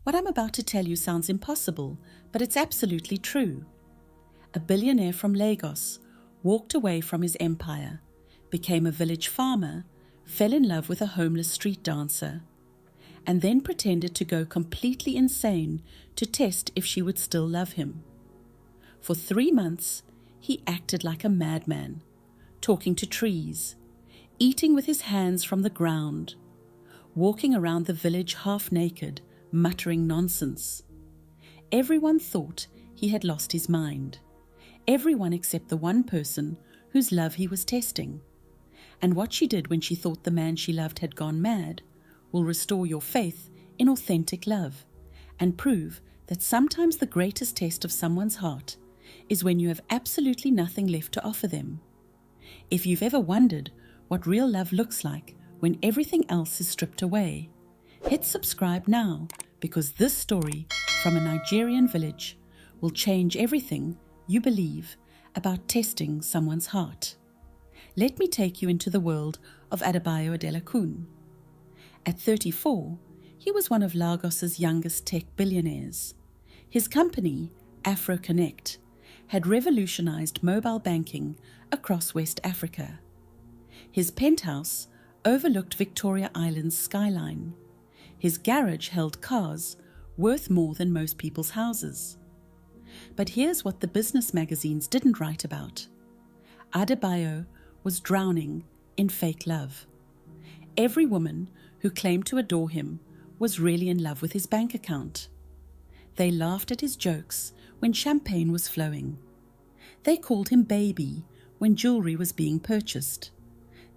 What I'm about to tell you sounds impossible, but it's absolutely true. A billionaire from Lagos walked away from his empire, became a village farmer, fell in love with a homeless street dancer, and then pretended to go completely insane to test if she would still love him. For 3 months, he acted like a madman, talking to trees, eating with his hands from the ground, walking around the village half naked, muttering nonsense. Everyone thought he had lost his mind. Everyone except the one person whose love he was testing. And what she did when she thought the man she loved had gone mad will restore your faith in authentic love and prove that sometimes the greatest test of someone's heart is when you have absolutely nothing left to offer them. If you've ever wondered what real love looks like when everything else is stripped away, hit subscribe now, because this story from a Nigerian village will change everything you believe about testing someone's heart. Let me take you into the world of Adebayo Adelakun. At 34, he was one of Lagos's youngest tech billionaires. His company, AfroConnect, had revolutionized mobile banking across West Africa. His penthouse overlooked Victoria Island's skyline. His garage held cars worth more than most people's houses. But here's what the business magazines didn't write about. Adebayo was drowning in fake love. Every woman who claimed to adore him was really in love with his bank account. They laughed at his jokes when champagne was flowing. They called him baby when jewelry was being purchased.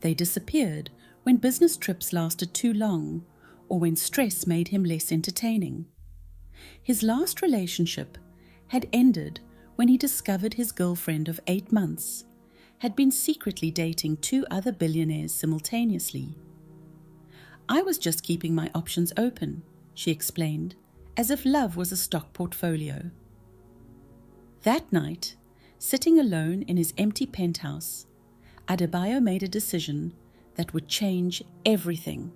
They disappeared when business trips lasted too long or when stress made him less entertaining. His last relationship had ended when he discovered his girlfriend of 8 months had been secretly dating 2 other billionaires simultaneously. "I was just keeping my options open," she explained, as if love was a stock portfolio. That night, sitting alone in his empty penthouse, Adebayo made a decision that would change everything.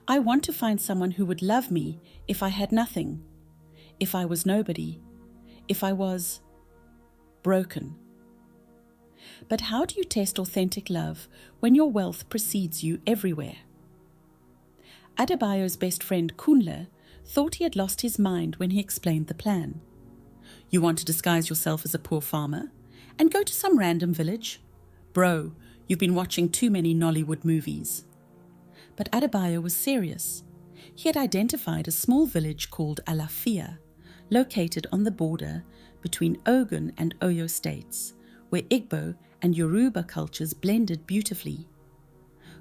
"I want to find someone who would love me if I had nothing, if I was nobody, if I was broken." But how do you test authentic love when your wealth precedes you everywhere? Adebayo's best friend Kunle thought he had lost his mind when he explained the plan. "You want to disguise yourself as a poor farmer and go to some random village? Bro, you've been watching too many Nollywood movies." But Adebayo was serious. He had identified a small village called Alafia, located on the border between Ogun and Oyo states, where Igbo and Yoruba cultures blended beautifully.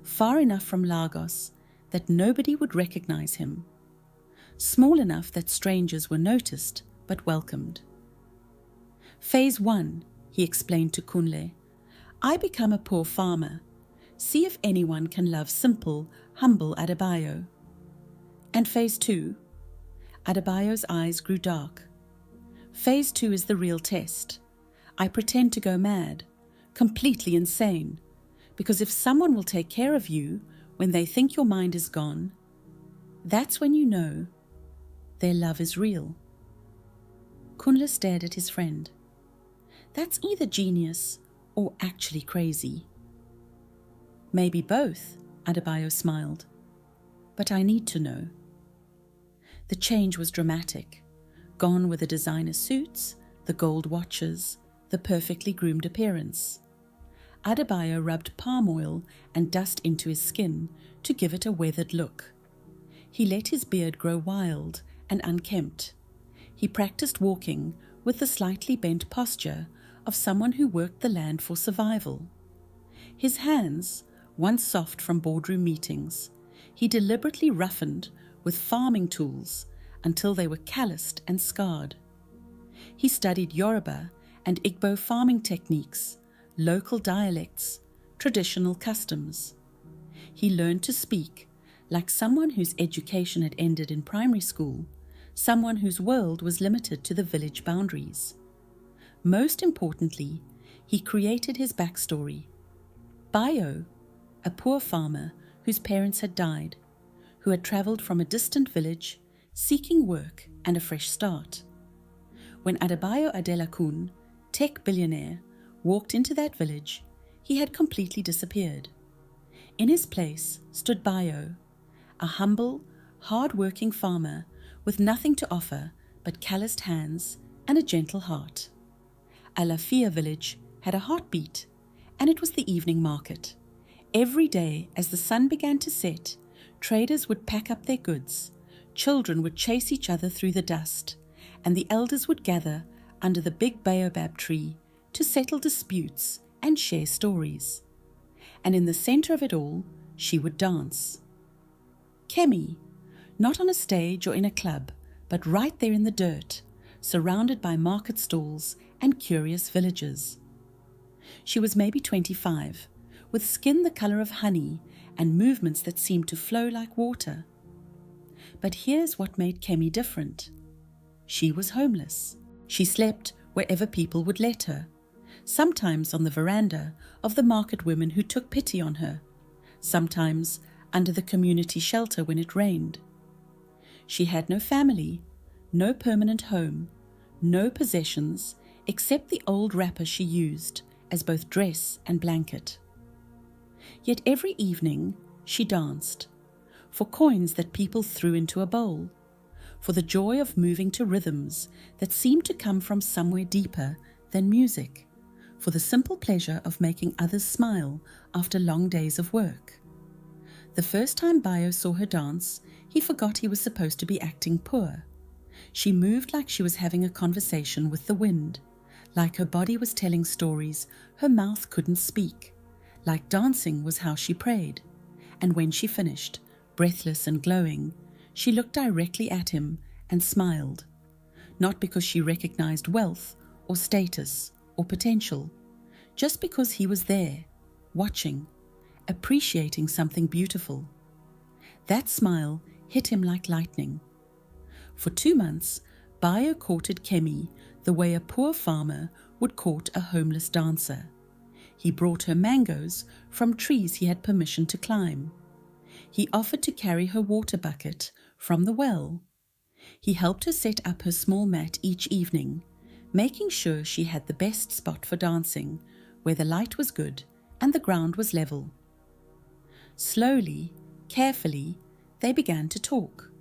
Far enough from Lagos that nobody would recognize him. Small enough that strangers were noticed but welcomed. "Phase 1, he explained to Kunle. "I become a poor farmer. See if anyone can love simple, humble Adebayo." "And phase 2? Adebayo's eyes grew dark. "Phase 2 is the real test. I pretend to go mad, completely insane, because if someone will take care of you when they think your mind is gone, that's when you know their love is real." Kunle stared at his friend. "That's either genius or actually crazy." "Maybe both," Adebayo smiled. "But I need to know." The change was dramatic. Gone were the designer suits, the gold watches, the perfectly groomed appearance. Adebayo rubbed palm oil and dust into his skin to give it a weathered look. He let his beard grow wild and unkempt. He practiced walking with the slightly bent posture of someone who worked the land for survival. His hands, once soft from boardroom meetings, he deliberately roughened with farming tools until they were calloused and scarred. He studied Yoruba and Igbo farming techniques, local dialects, traditional customs. He learned to speak like someone whose education had ended in primary school, someone whose world was limited to the village boundaries. Most importantly, he created his backstory. Bayo, a poor farmer whose parents had died, who had travelled from a distant village, seeking work and a fresh start. When Adebayo Adelakun, tech billionaire, walked into that village, he had completely disappeared. In his place stood Bayo, a humble, hard-working farmer with nothing to offer but calloused hands and a gentle heart. Alafia village had a heartbeat, and it was the evening market. Every day, as the sun began to set, traders would pack up their goods, children would chase each other through the dust, and the elders would gather under the big baobab tree to settle disputes and share stories. And in the center of it all, she would dance. Kemi, not on a stage or in a club, but right there in the dirt, surrounded by market stalls and curious villagers. She was maybe 25, with skin the color of honey and movements that seemed to flow like water. But here's what made Kemi different. She was homeless. She slept wherever people would let her, sometimes on the veranda of the market women who took pity on her, sometimes under the community shelter when it rained. She had no family, no permanent home, no possessions except the old wrapper she used as both dress and blanket. Yet every evening she danced, for coins that people threw into a bowl, for the joy of moving to rhythms that seemed to come from somewhere deeper than music, for the simple pleasure of making others smile after long days of work. The first time Bayo saw her dance, he forgot he was supposed to be acting poor. She moved like she was having a conversation with the wind, like her body was telling stories her mouth couldn't speak, like dancing was how she prayed. And when she finished, breathless and glowing, she looked directly at him and smiled, not because she recognized wealth or status or potential, just because he was there, watching, appreciating something beautiful. That smile hit him like lightning. For 2 months, Bayo courted Kemi the way a poor farmer would court a homeless dancer. He brought her mangoes from trees he had permission to climb. He offered to carry her water bucket from the well. He helped her set up her small mat each evening, making sure she had the best spot for dancing, where the light was good and the ground was level. Slowly, carefully, they began to talk.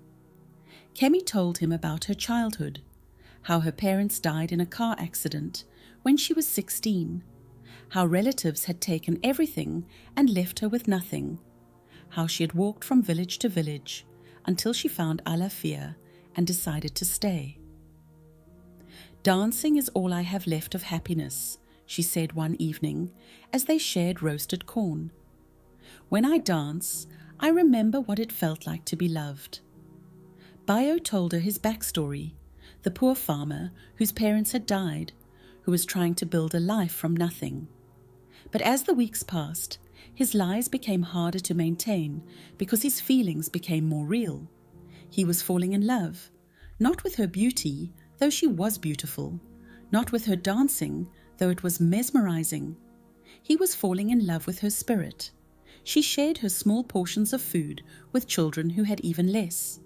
Kemi told him about her childhood, how her parents died in a car accident when she was 16, how relatives had taken everything and left her with nothing, how she had walked from village to village until she found Alafia and decided to stay. "Dancing is all I have left of happiness," she said one evening as they shared roasted corn. "When I dance, I remember what it felt like to be loved." Bayo told her his backstory, the poor farmer whose parents had died, who was trying to build a life from nothing. But as the weeks passed, his lies became harder to maintain because his feelings became more real. He was falling in love, not with her beauty, though she was beautiful, not with her dancing, though it was mesmerizing. He was falling in love with her spirit. She shared her small portions of food with children who had even less.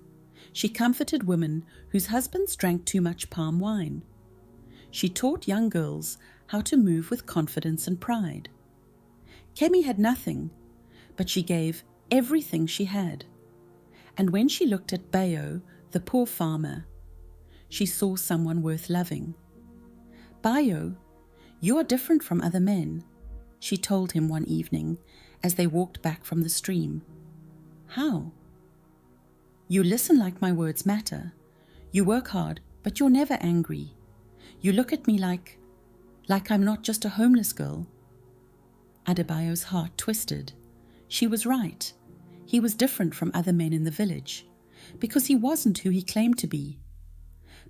She comforted women whose husbands drank too much palm wine. She taught young girls how to move with confidence and pride. Kemi had nothing, but she gave everything she had. And when she looked at Bayo, the poor farmer, she saw someone worth loving. "Bayo, you are different from other men," she told him one evening as they walked back from the stream. "How?" "You listen like my words matter. You work hard, but you're never angry. You look at me like I'm not just a homeless girl." Adebayo's heart twisted. She was right. He was different from other men in the village, because he wasn't who he claimed to be.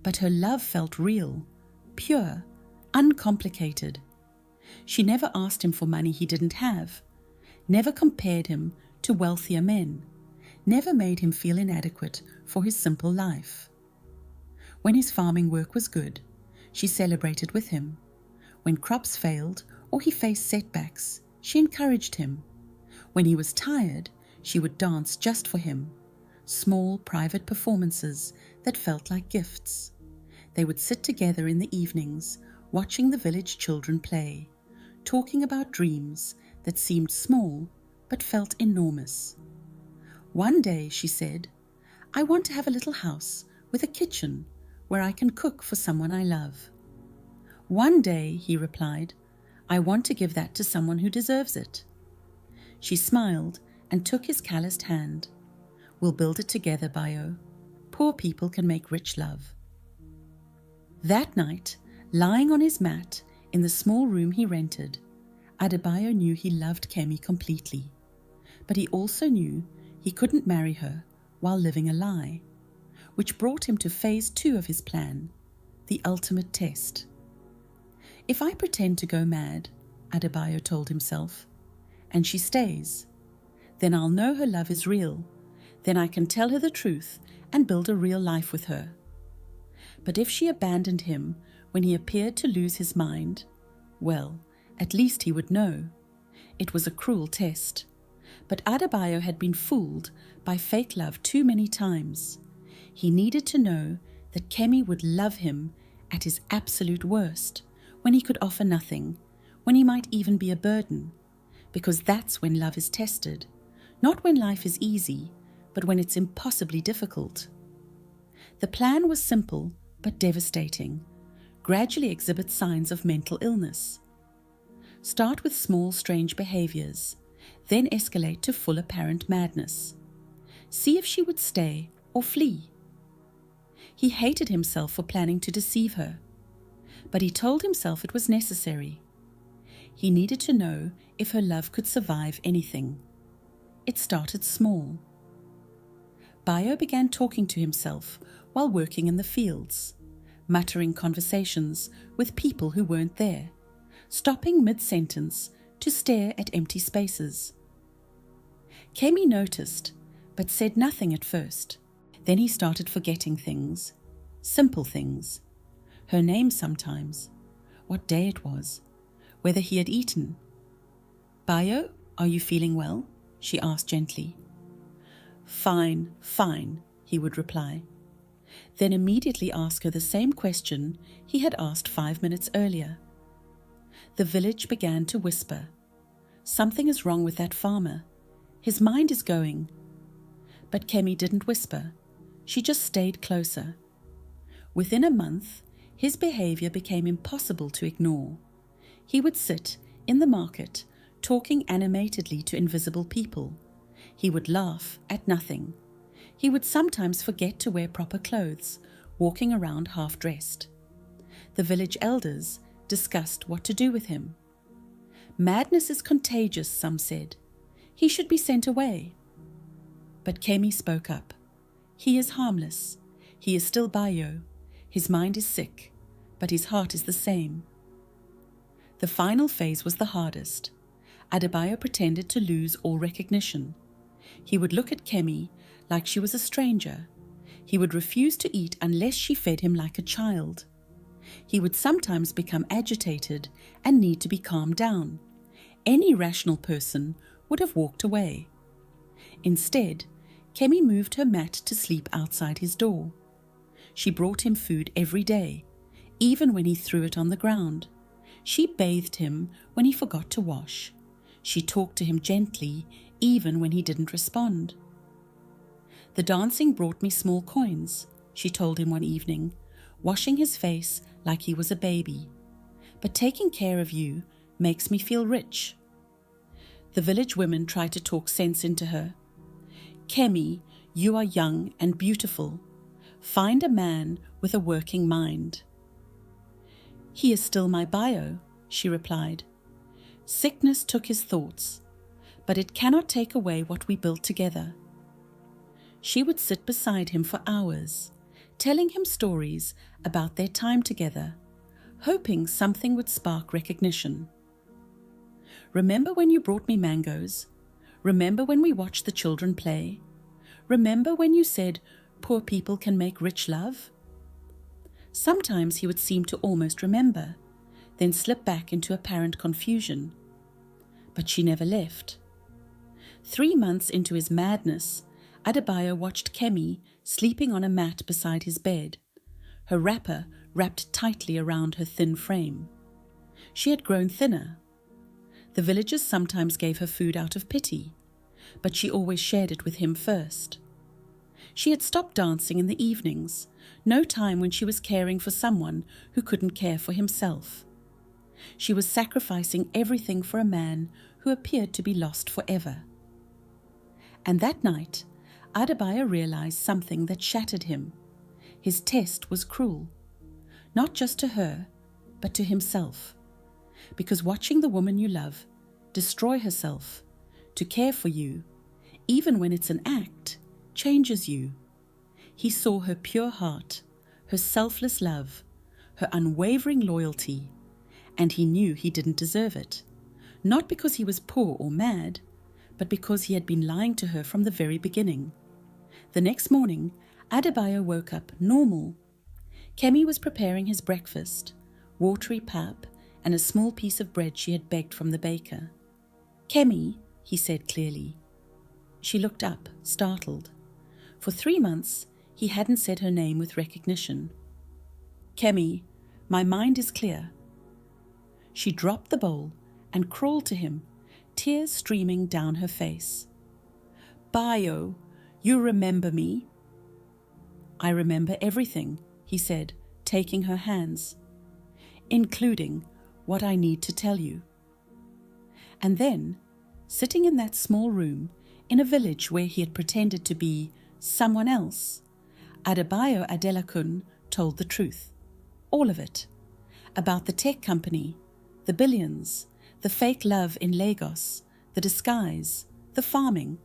But her love felt real, pure, uncomplicated. She never asked him for money he didn't have, never compared him to wealthier men, never made him feel inadequate for his simple life. When his farming work was good, she celebrated with him. When crops failed or he faced setbacks, she encouraged him. When he was tired, she would dance just for him, small private performances that felt like gifts. They would sit together in the evenings, watching the village children play, talking about dreams that seemed small but felt enormous. One day she said, "I want to have a little house with a kitchen where I can cook for someone I love." "One day," he replied, "I want to give that to someone who deserves it." She smiled and took his calloused hand. "We'll build it together, Bayo. Poor people can make rich love." That night, lying on his mat in the small room he rented, Adebayo knew he loved Kemi completely, but he also knew he couldn't marry her while living a lie, which brought him to phase 2 of his plan, the ultimate test. "If I pretend to go mad," Adebayo told himself, "and she stays, then I'll know her love is real. Then I can tell her the truth and build a real life with her. But if she abandoned him when he appeared to lose his mind, well, at least he would know." It was a cruel test, but Adebayo had been fooled by fake love too many times. He needed to know that Kemi would love him at his absolute worst, when he could offer nothing, when he might even be a burden, because that's when love is tested, not when life is easy, but when it's impossibly difficult. The plan was simple but devastating. Gradually exhibit signs of mental illness. Start with small, strange behaviors, then escalate to full apparent madness. See if she would stay or flee. He hated himself for planning to deceive her, but he told himself it was necessary. He needed to know if her love could survive anything. It started small. Bayo began talking to himself while working in the fields, muttering conversations with people who weren't there, stopping mid-sentence to stare at empty spaces. Kemi noticed, but said nothing at first. Then he started forgetting things, simple things. Her name sometimes, what day it was, whether he had eaten. "Bayo, are you feeling well?" she asked gently. "Fine, fine," he would reply. Then immediately ask her the same question he had asked 5 minutes earlier. The village began to whisper, "Something is wrong with that farmer. His mind is going." But Kemi didn't whisper. She just stayed closer. Within a month, his behavior became impossible to ignore. He would sit in the market, talking animatedly to invisible people. He would laugh at nothing. He would sometimes forget to wear proper clothes, walking around half-dressed. The village elders discussed what to do with him. "Madness is contagious," some said. "He should be sent away." But Kemi spoke up. "He is harmless. He is still Bayo. His mind is sick, but his heart is the same." The final phase was the hardest. Adebayo pretended to lose all recognition. He would look at Kemi like she was a stranger. He would refuse to eat unless she fed him like a child. He would sometimes become agitated and need to be calmed down. Any rational person would have walked away. Instead, Kemi moved her mat to sleep outside his door. She brought him food every day, even when he threw it on the ground. She bathed him when he forgot to wash. She talked to him gently, even when he didn't respond. "The dancing brought me small coins," she told him one evening, washing his face like he was a baby. "But taking care of you makes me feel rich." The village women tried to talk sense into her. "Kemi, you are young and beautiful. Find a man with a working mind." "He is still my Bayo," she replied. "Sickness took his thoughts, but it cannot take away what we built together." She would sit beside him for hours, telling him stories about their time together, hoping something would spark recognition. "Remember when you brought me mangoes? Remember when we watched the children play? Remember when you said, 'Poor people can make rich love'?" Sometimes he would seem to almost remember, then slip back into apparent confusion. But she never left. 3 months into his madness, Adebayo watched Kemi sleeping on a mat beside his bed, her wrapper wrapped tightly around her thin frame. She had grown thinner. The villagers sometimes gave her food out of pity, but she always shared it with him first. She had stopped dancing in the evenings, no time when she was caring for someone who couldn't care for himself. She was sacrificing everything for a man who appeared to be lost forever. And that night, Adebayo realized something that shattered him. His test was cruel, not just to her, but to himself. Because watching the woman you love destroy herself to care for you, even when it's an act, changes you. He saw her pure heart, her selfless love, her unwavering loyalty, and he knew he didn't deserve it. Not because he was poor or mad, but because he had been lying to her from the very beginning. The next morning, Adebayo woke up normal. Kemi was preparing his breakfast, watery pap and a small piece of bread she had begged from the baker. "Kemi," he said clearly. She looked up, startled. For 3 months, he hadn't said her name with recognition. "Kemi, my mind is clear." She dropped the bowl and crawled to him, tears streaming down her face. "Bayo, you remember me?" "I remember everything," he said, taking her hands, "including what I need to tell you." And then, sitting in that small room in a village where he had pretended to be someone else, Adebayo Adelakun told the truth, all of it, about the tech company, the billions, the fake love in Lagos, the disguise, the farming,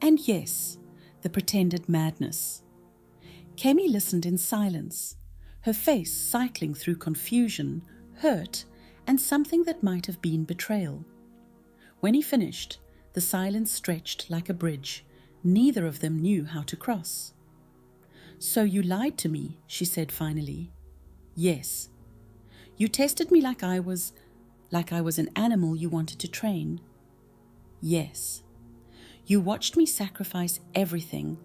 and yes, the pretended madness. Kemi listened in silence, her face cycling through confusion, hurt, and something that might have been betrayal. When he finished, the silence stretched like a bridge. Neither of them knew how to cross. "So you lied to me," she said finally. "Yes. You tested me like I was an animal you wanted to train." "Yes. You watched me sacrifice everything,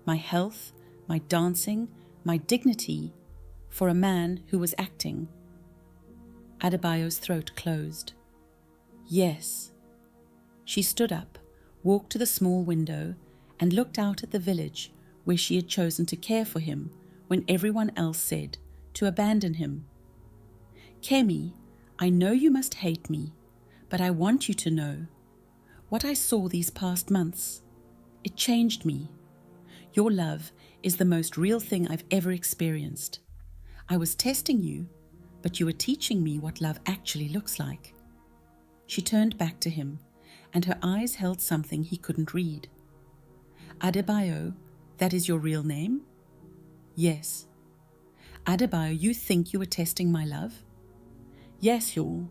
my health, my dancing, my dignity, for a man who was acting." Adebayo's throat closed. "Yes." She stood up, walked to the small window, and looked out at the village where she had chosen to care for him when everyone else said to abandon him. "Kemi, I know you must hate me, but I want you to know what I saw these past months. It changed me. Your love is the most real thing I've ever experienced. I was testing you, but you were teaching me what love actually looks like." She turned back to him, and her eyes held something he couldn't read. "Adebayo, that is your real name?" "Yes." "Adebayo, you think you were testing my love?" "Yes, Yul."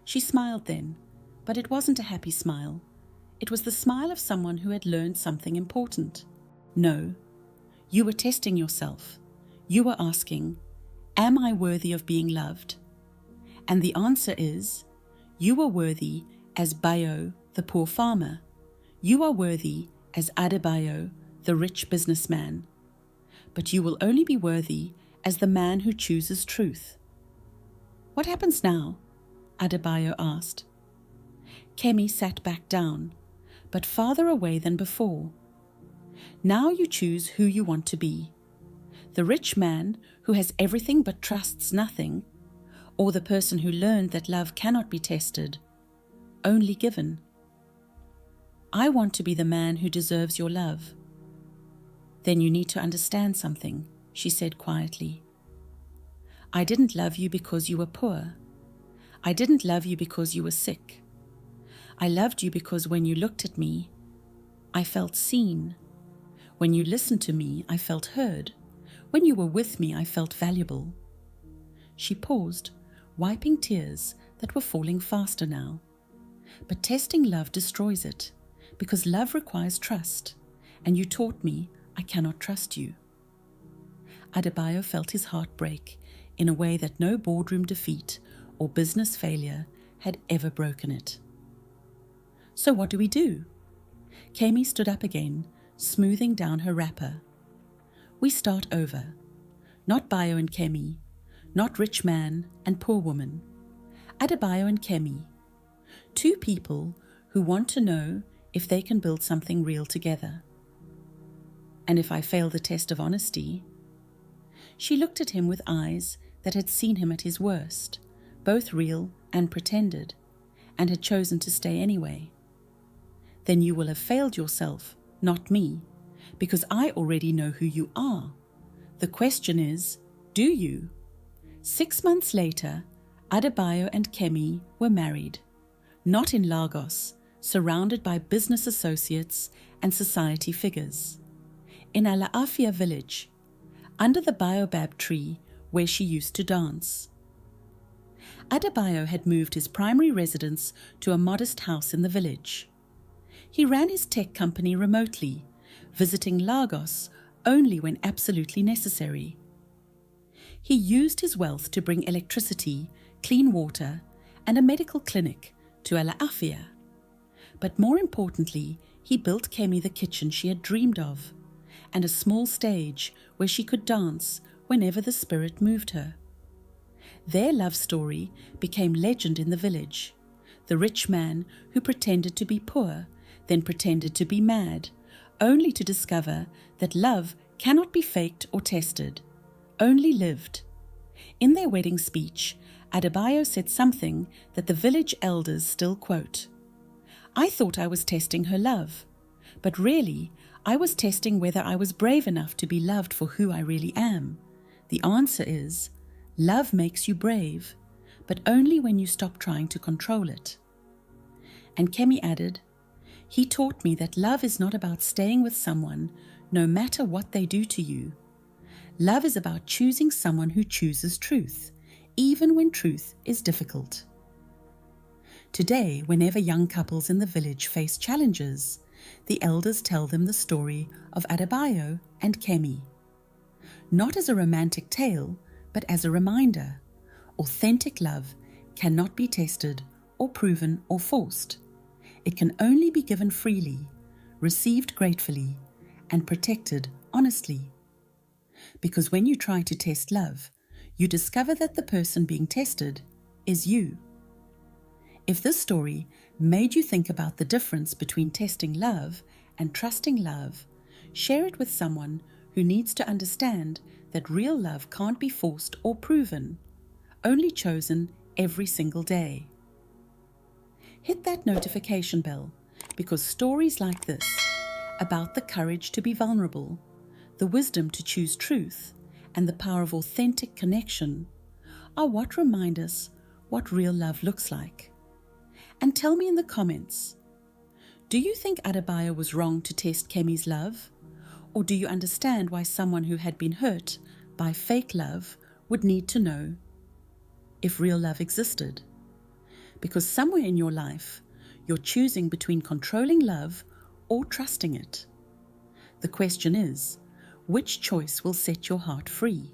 She smiled then, but it wasn't a happy smile. It was the smile of someone who had learned something important. "No, you were testing yourself. You were asking, am I worthy of being loved? And the answer is, you are worthy as Bayo, the poor farmer. You are worthy as Adebayo, the rich businessman. But you will only be worthy as the man who chooses truth." "What happens now?" Adebayo asked. Kemi sat back down, but farther away than before. "Now you choose who you want to be. The rich man who has everything but trusts nothing, or the person who learned that love cannot be tested, only given." "I want to be the man who deserves your love." "Then you need to understand something," she said quietly. "I didn't love you because you were poor. I didn't love you because you were sick. I loved you because when you looked at me, I felt seen. When you listened to me, I felt heard. When you were with me, I felt valuable." She paused, wiping tears that were falling faster now. "But testing love destroys it, because love requires trust, and you taught me I cannot trust you." Adebayo felt his heart break in a way that no boardroom defeat or business failure had ever broken it. "So what do we do?" Kemi stood up again, smoothing down her wrapper. We start over. Not Bayo and Kemi, not rich man and poor woman. Adebayo and Kemi, two people who want to know if they can build something real together. And if I fail the test of honesty? She looked at him with eyes that had seen him at his worst, both real and pretended, and had chosen to stay anyway. Then you will have failed yourself, not me, because I already know who you are. The question is, do you? 6 months later, Adebayo and Kemi were married, not in Lagos, surrounded by business associates and society figures, in Alaafia village, under the baobab tree where she used to dance. Adebayo had moved his primary residence to a modest house in the village. He ran his tech company remotely, visiting Lagos only when absolutely necessary. He used his wealth to bring electricity, clean water, and a medical clinic to Alaafia. But more importantly, he built Kemi the kitchen she had dreamed of, and a small stage where she could dance whenever the spirit moved her. Their love story became legend in the village. The rich man who pretended to be poor, then pretended to be mad, only to discover that love cannot be faked or tested, only lived. In their wedding speech, Adebayo said something that the village elders still quote. I thought I was testing her love, but really I was testing whether I was brave enough to be loved for who I really am. The answer is, love makes you brave, but only when you stop trying to control it. And Kemi added, he taught me that love is not about staying with someone no matter what they do to you. Love is about choosing someone who chooses truth, even when truth is difficult. Today, whenever young couples in the village face challenges, the elders tell them the story of Adebayo and Kemi. Not as a romantic tale, but as a reminder. Authentic love cannot be tested or proven or forced. It can only be given freely, received gratefully, and protected honestly. Because when you try to test love, you discover that the person being tested is you. If this story made you think about the difference between testing love and trusting love, share it with someone who needs to understand that real love can't be forced or proven, only chosen every single day. Hit that notification bell, because stories like this, about the courage to be vulnerable, the wisdom to choose truth, and the power of authentic connection, are what remind us what real love looks like. And tell me in the comments, do you think Adebayo was wrong to test Kemi's love? Or do you understand why someone who had been hurt by fake love would need to know if real love existed? Because somewhere in your life, you're choosing between controlling love or trusting it. The question is, which choice will set your heart free?